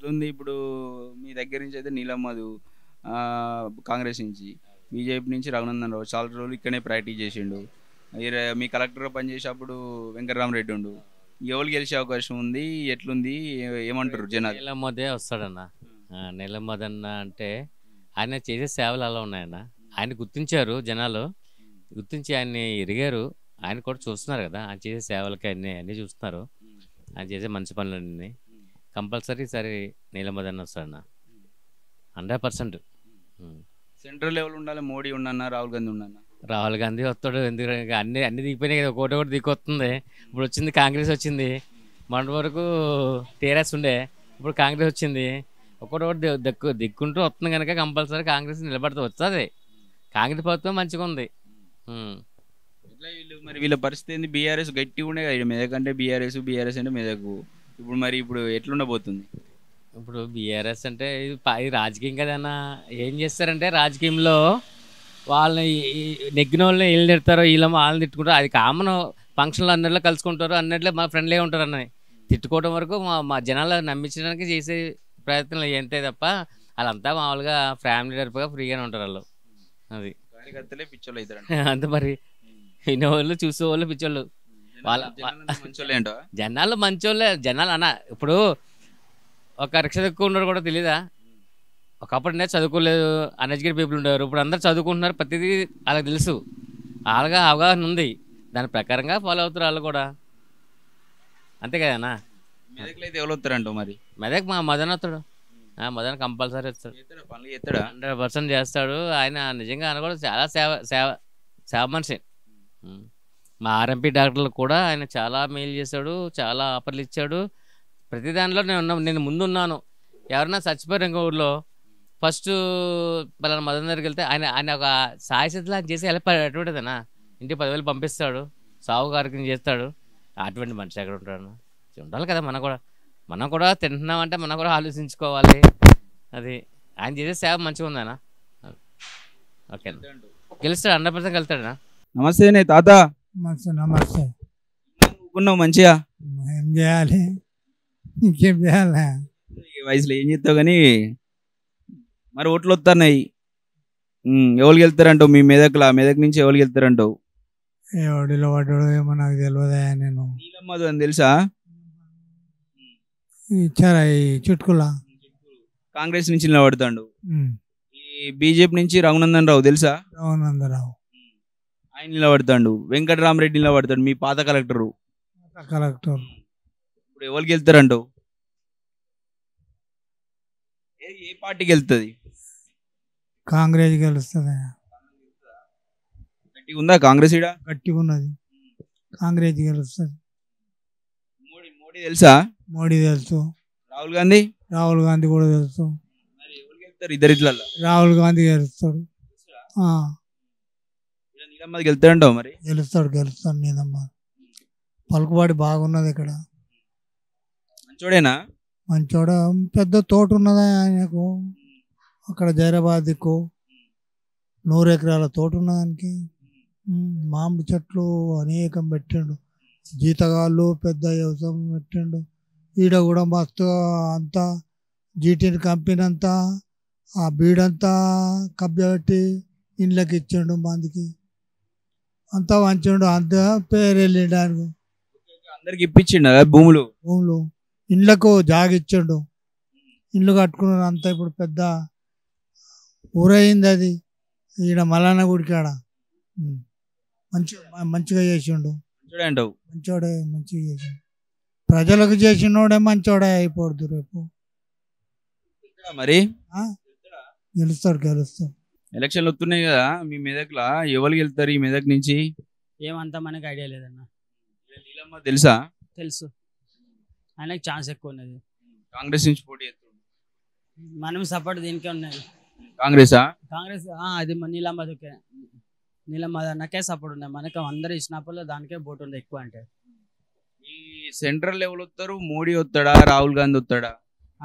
ఎట్లుంది ఇప్పుడు మీ దగ్గర నుంచి అయితే నీలం మధు కాంగ్రెస్ నుంచి, బీజేపీ నుంచి రఘునందన్ రావు చాలా రోజులు ఇక్కడనే ప్రాక్టీస్ చేసిండు. మీ కలెక్టర్గా పనిచేసేటప్పుడు వెంకటరామరెడ్డి ఉండు. ఎవరు గెలిచే అవకాశం ఉంది? ఎట్లుంది? ఏమంటారు జనాలు? నీలం మోదే వస్తాడన్న. నీలం మోదన్న అంటే ఆయన చేసే సేవలు అలా ఉన్నాయన్న. ఆయన గుర్తించారు జనాలు, గుర్తించి ఆయన్ని ఎరిగారు. ఆయన కూడా చూస్తున్నారు కదా, ఆయన చేసే సేవలకి అన్నీ చూస్తున్నారు. ఆయన చేసే మంచి పనులన్నీ కంపల్సరీ సరే నీలం మోదన్న వస్తాడన్న 100%. సెంట్రల్ లెవెల్ ఉండాలి. మోడీ ఉండన్నా, రాహుల్ గాంధీ ఉండన్నా? రాహుల్ గాంధీ వస్తాడు. ఎందుకంటే అన్ని దిగిపోయినాయి కదా, ఒకటి దిక్కొస్తుంది. ఇప్పుడు వచ్చింది కాంగ్రెస్ వచ్చింది, మొన్నటి వరకు టీఆర్ఎస్ ఉండే, ఇప్పుడు కాంగ్రెస్ వచ్చింది. ఒకటి దిక్కుంటూ వస్తుంది కనుక కంపల్సరీ కాంగ్రెస్ నిలబడుతూ వస్తుంది. కాంగ్రెస్ ప్రభుత్వం మంచిగా ఉంది. ఎట్లా మరి వీళ్ళ పరిస్థితి ఏంది? బీఆర్ఎస్ గట్టిగా ఉండే కదా మెదక్ అంటే, బీఆర్ఎస్ అంటే మెదకు. ఇప్పుడు ఎట్లుండబోతుంది? ఇప్పుడు బీఆర్ఎస్ అంటే ఇది రాజకీయం కదన్నా. ఏం చేస్తారంటే రాజకీయంలో వాళ్ళని నెగ్గిన వాళ్ళని వీళ్ళు తిడతారు, వాళ్ళని తిట్టుకుంటారు. అది కామన్. ఫంక్షన్లు అన్నిట్లో కలుసుకుంటారు, అన్నిట్లో మా ఫ్రెండ్లీగా ఉంటారు అన్నది. తిట్టుకోవడం వరకు మా జనాలు నమ్మించడానికి చేసే ప్రయత్నం ఎంతే తప్ప వాళ్ళంతా మామూలుగా ఫ్యామిలీ టైప్గా ఫ్రీగానే ఉంటారు వాళ్ళు. అది కార్యకర్తలే పిచ్చోళ్ళు అవుతారు అంత. మరి వినేవాళ్ళు చూసేవాళ్ళు పిచ్చోళ్ళు. వాళ్ళ జనాలు మంచోళ్ళే. జనాలు అన్న ఇప్పుడు ఒక రిక్ష ఎక్కువ ఉన్నారు కూడా తెలీదా? ఒకప్పుడు చదువుకోలేదు, అన్ఎడ్యుకేటెడ్ పీపుల్ ఉండేవారు. ఇప్పుడు అందరు చదువుకుంటున్నారు, ప్రతిదీ వాళ్ళకి తెలుసు, వాళ్ళగా అవగాహన ఉంది. దాని ప్రకారంగా ఫాలో అవుతారు వాళ్ళు కూడా. అంతే కదన్నా. మెదక్లో అయితే ఎవరు వస్తారంట మరి? మెదక్ మా మదన్ వస్తాడు. మదన్ కంపల్సరీ వస్తాడు, 100% చేస్తాడు. ఆయన నిజంగా ఆయన కూడా చాలా సేవ మనిషి. మా ఆర్ఎంపీ డాక్టర్లు కూడా ఆయన చాలా మెయిల్ చేశాడు, చాలా ఆఫర్లు ఇచ్చాడు. ప్రతి దాంట్లో నేను ముందున్నాను. ఎవరన్నా చచ్చిపోయారు ఇంకో ఊళ్ళో, ఫస్ట్ పలానా మదన్ దగ్గరికి వెళ్తే ఆయన ఒక సాయశక్తిలో ఆయన చేసి హెల్ప్ అటువంటిదన్నా. ఇంటికి 10,000 పంపిస్తాడు, సాగు కార్యక్రమం చేస్తాడు. అటువంటి మనిషి ఎక్కడ ఉంటాడు? ఉండాలి కదా. మనం కూడా తింటున్నామంటే మనం కూడా ఆలోచించుకోవాలి. అది ఆయన చేసే సేవ మంచిగా ఉందన్నా. ఓకే, గెలుస్తాడు, 100% గెలుస్తాడన్నా. నమస్తే తాత. నమస్తే. ఉన్నావు మంచిగా? ఏం చేయాలి, ఇంకేం చేయాలి? ఈ వయసులో ఏం చేస్తావు కానీ మరి ఓట్లు వస్తున్నాయి. ఎవరికి వెళ్తారంటావు? మీ మెదక్ నుంచి ఎవరికి వెళ్తారంటావు? ఎవడిలో పడ్డాడో ఏమో నాకు తెలియదా. నేను నీలం మధు అని తెలుసా? ఇచ్చారా ఈ చుట్టుకులా? కాంగ్రెస్ నుంచి నిలబడతాడు. ఈ బీజేపీ నుంచి రఘునందన్ రావు తెలుసా? రఘునందన్ రావు ఆయన నిలబడతాడు. వెంకటరామరెడ్డి నిలబడతాడు, మీ పాత కలెక్టర్. ఇప్పుడు ఎవరికి వెళ్తారంటావు? ఏ పార్టీకి వెళ్తుంది? కాంగ్రెస్ గెలుస్తుంది. గట్టిగా ఉందా కాంగ్రెస్? ఇడ గట్టిగా ఉన్నది, కాంగ్రెస్ గెలుస్తుంది. మోడీ తెలుసా? మోడీ తెలుసు. రాహుల్ గాంధీ కూడా తెలుసు. ఇద్దరిట్లలో రాహుల్ గాంధీ గెలుస్తాడు. వెళ్తాడంటావు? మరి గెలుస్తాడు నీదమ్మ. పలుకుబాటు బాగున్నది ఇక్కడ. మంచోడేనా? మంచోడ. పెద్ద తోట ఉన్నదా ఆయనకు అక్కడ జైరాబాద్ దిక్కు. 100 ఎకరాల తోట ఉన్నదానికి. మామిడి చెట్లు అనేకం పెట్టిండు. జీతగాళ్ళు పెద్ద వ్యవసాయం పెట్టిండు. ఈడ కూడా మస్తు అంతా జీటీని కంపెనీ అంతా ఆ బీడంతా కబ్బెట్టి ఇండ్లకి ఇచ్చిండు. మందికి అంతా వంచిండు. అంతా పేరు వెళ్ళిండు. ఆయనకు అందరికి ఇప్పించిండు భూములు. ఇండ్లకు జాగిచ్చిండు. ఇండ్లు కట్టుకున్నారు అంతా. ఇప్పుడు పెద్ద ఊరయింది అది. ఈడ మలానా గుడికాడ మంచిగా చేసిండు. మంచోడే, మంచిగా చేసిండు. ప్రజలకు చేసినోడే మంచోడే అయిపోద్దు. రేపు మరి గెలుస్తాడు. ఎలక్షన్లు వస్తున్నాయి కదా మీ మెదక్లా, ఎవరికి వెళ్తారు ఈ మెదక్ నుంచి? ఏమంతా మనకి ఐడియా లేదన్న. తెలుసా? తెలుసు, ఆయనకి ఛాన్స్ ఎక్కువ ఉన్నది. కాంగ్రెస్ నుంచి పోటీ చేస్తుంది. మనం సపోర్ట్ దీనికే ఉన్నది. కాంగ్రెస్ అది నీలం మధన్నకే సపోర్ట్ ఉన్నాయి. మనకు అందరు ఇచ్చినప్పుడు దానికే బోట్ ఉంది ఎక్కువ. అంటే ఈ సెంట్రల్ లెవెల్ వస్తారు, మోడీ వస్తాడా, రాహుల్ గాంధీ వస్తాడా?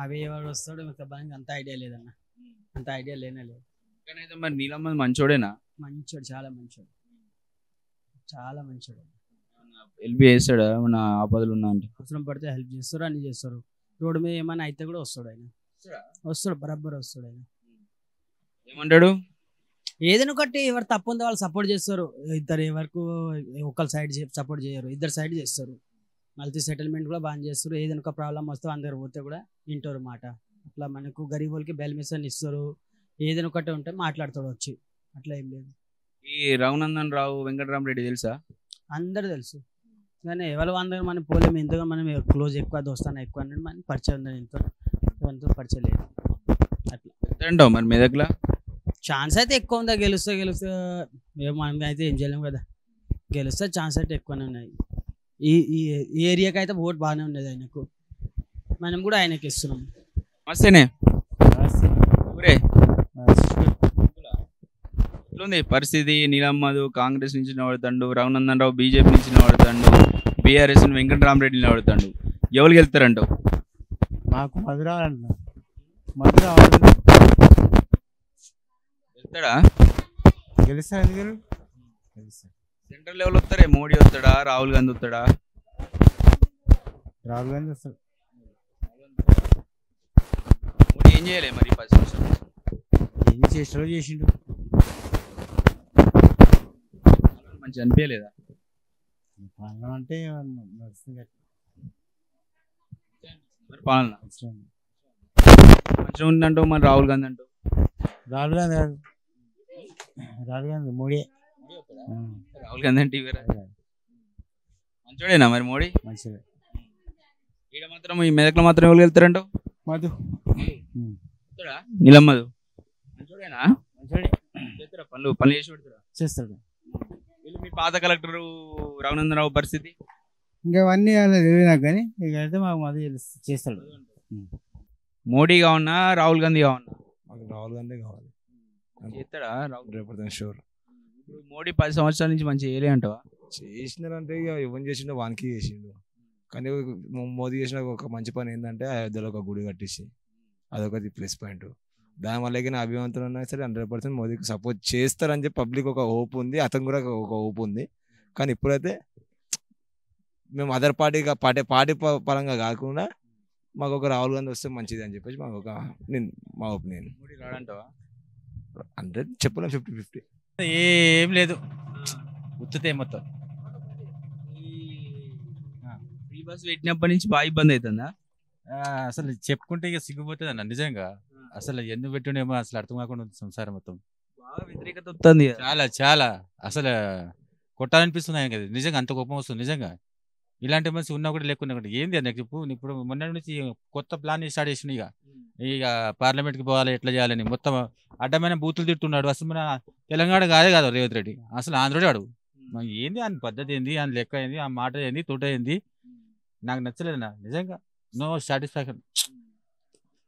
అవి ఎవరు వస్తాడు మనకి అంత ఐడియా లేదన్న. అంత ఐడియా లేనే. మరి నీలం మధు మంచోడేనా? మంచోడు, చాలా మంచోడు, చాలా మంచోడు. హెల్ప్ చేస్తాడా? మన ఆపదలు ఉన్నా అంటే అవసరం పడితే హెల్ప్ చేస్తారు, అన్ని చేస్తారు. రోడ్డు మీద ఏమైనా అయితే కూడా వస్తాడు ఆయన, వస్తాడు బరాబర్ వస్తాడు ఆయన. ఏమంటాడు? ఏదైనా ఒకటి ఎవరు తప్పు ఉందో వాళ్ళు సపోర్ట్ చేస్తారు. ఇద్దరు ఎవరికి ఒకళ్ళ సైడ్ సపోర్ట్ చేయరు, ఇద్దరు సైడ్ చేస్తారు. మల్టీ సెటిల్మెంట్ కూడా బాగా చేస్తారు. ఏదైనా ఒక ప్రాబ్లం వస్తే అందరు పోతే కూడా వింటారు మాట. అట్లా మనకు గరీబ్ వాళ్ళకి బెల్ మిషన్ ఇస్తారు. ఏదైనా ఒకటి ఉంటే మాట్లాడతాడు వచ్చి, అట్లా ఏం లేదు. ఈ రఘునందన్ రావు వెంకటరామరెడ్డి తెలుసా? అందరు తెలుసు కానీ ఎవరు అందరూ మనం పోలేము. ఎందుకంటే మనం క్లోజ్ ఎక్కువ దోస్తాను ఎక్కువ అన్నాడు, మనం పరిచయం ఉంది. ఎంతో పరిచయం లేదు. అట్లా అంటావు మరి మెదక్లా ఛాన్స్ అయితే ఎక్కువ ఉందా, గెలుస్తా మనం అయితే ఏం చేయలేము కదా. గెలుస్తా ఛాన్స్ అయితే ఎక్కువనే ఉన్నాయి. ఈ ఏరియాకి అయితే ఓట్ బాగానే ఉన్నది ఆయనకు, మనం కూడా ఆయనకి ఇస్తున్నాం. మస్తేనే ఊరే ఎట్లుంది పరిస్థితి? నీలమ్మధు కాంగ్రెస్ నుంచి నిలబడతాడు, రఘునందన్ రావు బీజేపీ నుంచి నిలబడతాడు, బీఆర్ఎస్ వెంకటరామరెడ్డి నిలబడతాడు. ఎవరు గెలుస్తారంటావు? మాకు మధు రావాలంటున్నా. మధు రావాలి గెలుస్తాడా? గెలుస్తాడు. ఎందుకు గెలుస్తాడు? సెంట్రల్ లెవెల్ వస్తారే, మోడీ వస్తాడా, రాహుల్ గాంధీ వస్తాడా? రాహుల్ గాంధీ వస్తాడు. మోడీ ఏం చేయలే మరి 10 సంవత్సరాలు? ఏం చేస్తాడో చేసిండు. మంచి అనిపించలేదా? పాలన అంటే నడుస్తుంది. మరి పాలన మంచిగా ఉందంటావు, మరి రాహుల్ గాంధీ అంటావు? రాహుల్ గాంధీ కాదు, రాహుల్ గాంధీ మోడీ. రాహుల్ గాంధీ అంటే మంచోడేనా మరి మోడీ? మంచిగా. ఈడ మాత్రం ఈ మెదక్లో మాత్రం ఎవరు వెళ్తారంటావు? మధు నీలమ్మధు మంచోడేనా? మంచివాడే. చేస్తారా పనులు చేసి పెడతారా? చేస్తాడు. వీళ్ళు మీ పాత కలెక్టర్ రఘునందన్ రావు పరిస్థితి? ఇంకా అవన్నీ తెలియదు నాకు, కానీ ఇక అయితే మాకు మధు చేస్తాడు. మోడీ కావన్నా రాహుల్ గాంధీ కావన్నా? మాకు రాహుల్ గాంధీ కావాలి. చేస్తాడా రాహుల్? 100% షూర్. ఇప్పుడు మోడీ 10 సంవత్సరాల నుంచి మంచిగా చేయలే అంటావా? చేసినారంటే ఇక ఎవరిని చేసిండో వానికి చేసిండు. కానీ మోదీ చేసిన ఒక మంచి పని ఏంటంటే అయోధ్యలో ఒక గుడి కట్టించి అదొకటి ప్లస్ పాయింట్. దానివల్ల నా అభివంతులు ఉన్నా సరే 100% మోదీకి సపోర్ట్ చేస్తారని చెప్పి పబ్లిక్ ఒక హోప్ ఉంది, అతను కూడా ఒక హోప్ ఉంది. కానీ ఇప్పుడైతే మేము అదర్ పార్టీ పరంగా కాకుండా మాకు ఒక రాహుల్ గాంధీ వస్తే మంచిది అని చెప్పేసి మాకు మా ఒపీనియన్. మోడీ రాడంటావా? 100 చెప్పలేం, 50-50. ఏం లేదు, ఉత్తుతే మొత్తం. ఫ్రీ బస్ పెట్టినప్పటి నుంచి బాగా ఇబ్బంది అవుతుందా? అసలు చెప్పుకుంటే ఇక సిగ్గుపోతుంది అన్న నిజంగా. అసలు ఎందుకు పెట్టిండేమో అసలు అర్థం కాకుండా ఉంది సంసారం మొత్తం. బాగా వ్యతిరేకత వస్తుంది. చాలా చాలా అసలు కొట్టాలనిపిస్తుంది ఆయన కదా, నిజంగా అంత కోపం వస్తుంది నిజంగా. ఇలాంటి మనిషి ఉన్నా కూడా లేకున్నా కూడా ఏంది అన్న చెప్పు. ఇప్పుడు మొన్న నుంచి కొత్త ప్లాన్ స్టార్ట్ చేసిండు. ఇక పార్లమెంట్కి పోవాలి, ఎట్లా చేయాలని మొత్తం అడ్డమైన బూతులు తిట్టున్నాడు. అసలు మన తెలంగాణ కాదే కాదు రేవంత్ రెడ్డి, అసలు ఆంధ్రుడే వాడు. ఏంది ఆయన పద్ధతి ఏంది, ఆయన లెక్క ఏంది, ఆ మాట ఏంది, తోట ఏంది, నాకు నచ్చలేదు నా నిజంగా. No satisfaction.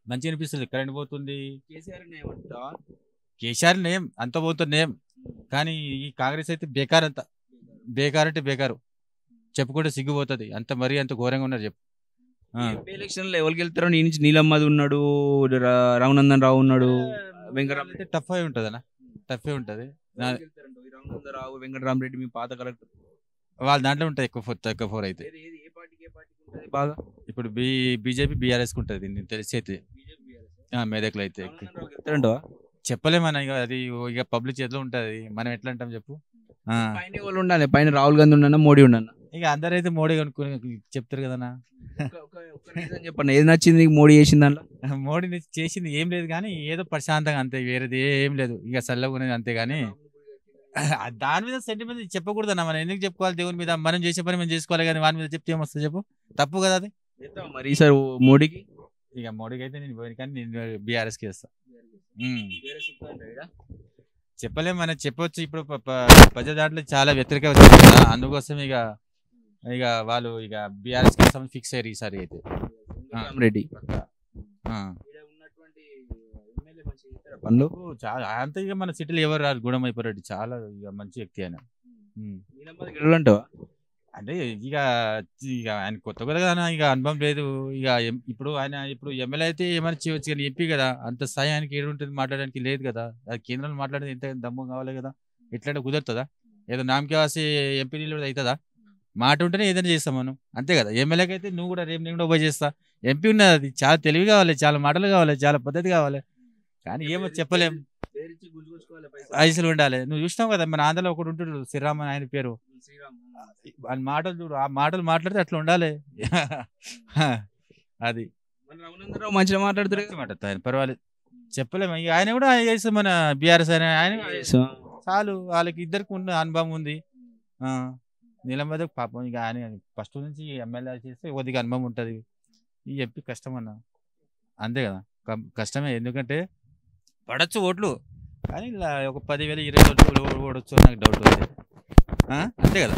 మంచిగా అనిపిస్తుంది. కరెంట్ పోతుంది, కేసీఆర్ నేమ్ అంత పోతుంది నేమ్. కానీ ఈ కాంగ్రెస్ అయితే బేకార్, అంత బేకార్ అంటే బేకారు. చెప్పుకుంటే సిగ్గుపోతుంది. అంత మరీ అంత ఘోరంగా ఉన్నారు చెప్పు. ఎలక్షన్ లో ఎవరికి వెళ్తారో నీ నుంచి నీలమ్మధు ఉన్నాడు, రఘునందన్ రావు ఉన్నాడు, వెంకటరామరెడ్డి. టఫ్ అయి ఉంటుంది అన్న, టఫే ఉంటుంది. రఘునందన్ రావు వెంకటరామరెడ్డి మీ పాత కలెక్టర్, వాళ్ళ దాంట్లో ఉంటుంది ఎక్కువ ఫోర్ అయితే. బాగా ఇప్పుడు బీజేపీ బీఆర్ఎస్ ఉంటుంది నేను తెలిసి అయితే. మెదక్లో అయితే చెప్పలేమన్నా, ఇక అది ఇక పబ్లిక్ చేతిలో ఉంటుంది. మనం ఎట్లా అంటాం చెప్పు. పైన వాళ్ళు ఉండాలి, పైన రాహుల్ గాంధీ ఉన్నా మోడీ ఉన్నా. ఇక అందరైతే మోడీ కొనుక్కొని చెప్తారు కదన్నా. చెప్పండి ఏది నచ్చింది నీకు మోడీ చేసింది దాంట్లో? మోడీ చేసింది ఏం లేదు కానీ ఏదో ప్రశాంతంగా అంతే, వేరేది ఏం లేదు. ఇక చల్లగా ఉన్నది అంతే. కానీ దాని మీద సెంటిమెంట్ చెప్పకూడదన్నా. మనం ఎందుకు చెప్పుకోవాలి? దేవుని మీద మనం చేసే పని మనం చేసుకోవాలి, కానీ వాని మీద చెప్తే ఏమొస్తుంది చెప్పు? తప్పు కదా అది. మరి ఈసారి మోడీకి, ఇక మోడీకి అయితే నేను పోయిన, కానీ నేను బీఆర్ఎస్కి వేస్తా. చెప్పలేము మనం, చెప్పొచ్చు. ఇప్పుడు ప్రజల దాంట్లో చాలా వ్యతిరేక వచ్చింది కదా, అందుకోసం ఇక వాళ్ళు ఇక బీఆర్ఎస్ కోసం ఫిక్స్ అయ్యారు ఈసారి అయితే. రెడ్డి పనులు చాలా అంత. ఇక మన సిటీలో ఎవరు రాదు, గుణం అయిపోయాడు. చాలా ఇక మంచి వ్యక్తి ఆయన. అంటే ఇక ఆయన కొత్త కదా, ఇక అనుభవం లేదు. ఇక ఇప్పుడు ఎమ్మెల్యే అయితే ఏమైనా చేయవచ్చు, కానీ ఎంపీ కదా, అంత స్థాయి ఆయనకి ఏడు ఉంటుంది మాట్లాడడానికి లేదు కదా. అది కేంద్రంలో మాట్లాడేది ఎంత దమ్ము కావాలి కదా. ఎట్లంటే కుదురుతుందా? ఏదో నామకే వాసి ఎంపీ నిలబడి అవుతుందా? మాట ఉంటేనే ఏదైనా చేస్తాం మనం, అంతే కదా. ఎమ్మెల్యేకి అయితే నువ్వు కూడా రేపు నేను కూడా పోయి చేస్తా. ఎంపీ ఉన్నది, అది చాలా తెలివి కావాలి, చాలా మాటలు కావాలి, చాలా పద్ధతి కావాలి. కానీ ఏమో చెప్పలేం, పైసలు ఉండాలి. నువ్వు చూసినావు కదా మన ఆంధ్రలో ఒకడు ఉంటాడు శ్రీరామ్ అని ఆయన పేరు, ఆయన మాటలు చూడు, ఆ మాటలు మాట్లాడితే అట్లా ఉండాలి. అది రఘునందనరావు మంచిగా మాట్లాడుతారు కదా. మాట్లాడతా ఆయన, పర్వాలేదు, చెప్పలేము. ఇక ఆయన కూడా చేస్తాం మన బీఆర్ఎస్ ఆయన చాలు, వాళ్ళకి ఇద్దరికి ఉన్న అనుభవం ఉంది. నీలం మీద పాపం ఇక ఆయన ఫస్ట్ నుంచి ఎమ్మెల్యే చేస్తే కొద్దిగా అనుభవం ఉంటుంది. ఈ ఎంపీ కష్టం అన్న, అంతే కదా, కష్టమే. ఎందుకంటే పడచ్చు ఓట్లు, కానీ ఇలా ఒక 10,000 20,000 ఓడొచ్చు నాకు డౌట్ ఉంది, అంతే కదా.